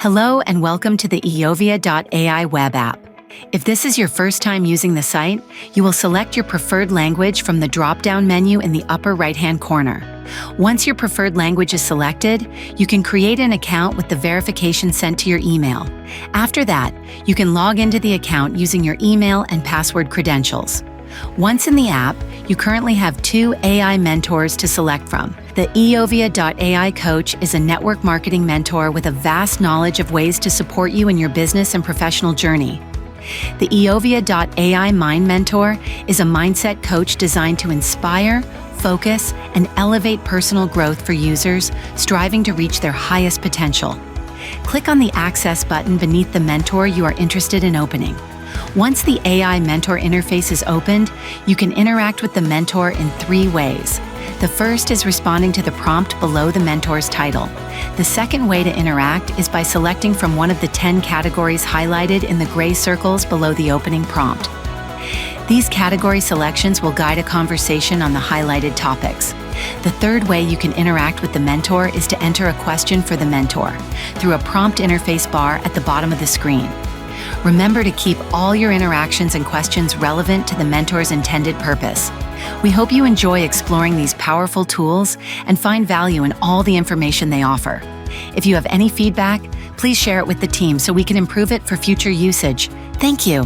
Hello and welcome to the IYOVIA.ai web app. If this is your first time using the site, you will select your preferred language from the drop-down menu in the upper right-hand corner. Once your preferred language is selected, you can create an account with the verification sent to your email. After that, you can log into the account using your email and password credentials. Once in the app, you currently have 2 AI mentors to select from. The IYOVIA.ai coach is a network marketing mentor with a vast knowledge of ways to support you in your business and professional journey. The IYOVIA.ai Mind Mentor is a mindset coach designed to inspire, focus, and elevate personal growth for users striving to reach their highest potential. Click on the Access button beneath the mentor you are interested in opening. Once the AI mentor interface is opened, you can interact with the mentor in 3 ways. The first is responding to the prompt below the mentor's title. The second way to interact is by selecting from one of the 10 categories highlighted in the gray circles below the opening prompt. These category selections will guide a conversation on the highlighted topics. The third way you can interact with the mentor is to enter a question for the mentor through a prompt interface bar at the bottom of the screen. Remember to keep all your interactions and questions relevant to the mentor's intended purpose. We hope you enjoy exploring these powerful tools and find value in all the information they offer. If you have any feedback, please share it with the team so we can improve it for future usage. Thank you.